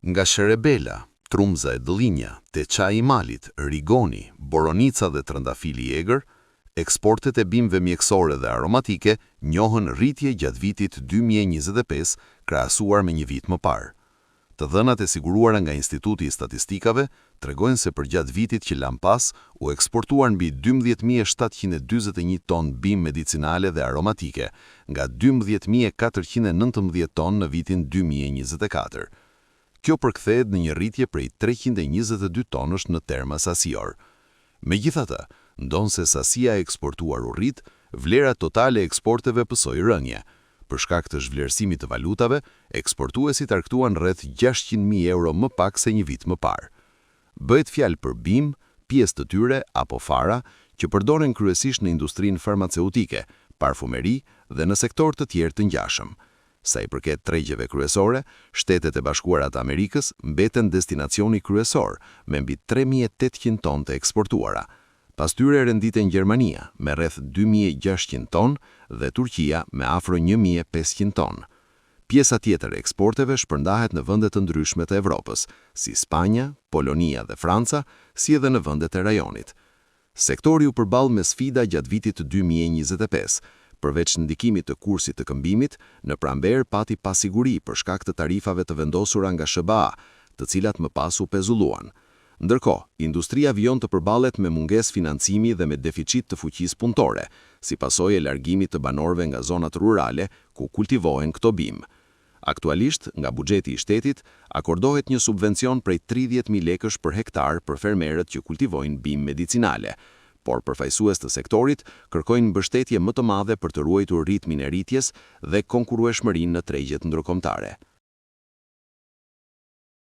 Nga sherebela, trumza e dëllinja, teqa i malit, rigoni, boronica dhe trëndafili i egër, eksportet e bimëve mjekësore dhe aromatike njohën rritje gjatë vitit 2025 krahasuar me një vit më parë. Të dhënat e siguruara nga Instituti i Statistikave tregojnë se për gjatë vitit që lan pas u eksportuar mbi 12.741 ton bimë medicinale dhe aromatike, nga 12.419 ton në vitin 2024. Kjo përkthehet në një rritje prej 322 tonësh në terma sasior. Megjithatë, ndonse sasia e eksportuar u rrit, vlera totale e eksporteve pësoi rënje. Për shkak të zhvlerësimit të valutave, eksportuesit arktuan rreth 600.000 euro më pak se një vit më parë. Bëhet fjalë për bimë, pjesë të tyre apo fara që përdoren kryesisht në industrinë farmaceutike, parfumeri dhe në sektor të tjerë të ngjashëm. Sa i përket tregjeve kryesore, Shtetet e Bashkuara të Amerikës mbeten destinacioni kryesor me mbi 3.800 ton të eksportuara. Pas tyre renditen Gjermania me rreth 2.600 ton dhe Turqia me afro 1.500 ton. Pjesa tjetër e eksporteve shpërndahet në vende të ndryshme të Evropës, si Spanja, Polonia dhe Franca, si edhe në vendet e rajonit. Sektori u përball me sfida gjatë vitit 2025. Përveç ndikimit të kursit të këmbimit, në pramber pati pasiguri për shkak të tarifave të vendosura nga SBA, të cilat më pas u pezulluan. Ndërkohë, industria vijon të përballet me mungesë financimi dhe me deficit të fuqisë punëtore, si pasojë e largimit të banorëve nga zonat rurale ku kultivohen këto bimë. Aktualisht, nga buxheti i shtetit, akordohet një subvencion prej 30.000 lekësh për hektar për fermerët që kultivojnë bimë medicinale, por përfaqësues të sektorit kërkojnë mbështetje më të madhe për të ruajtur ritmin e rritjes dhe konkurrueshmërinë në tregjet ndërkombëtare.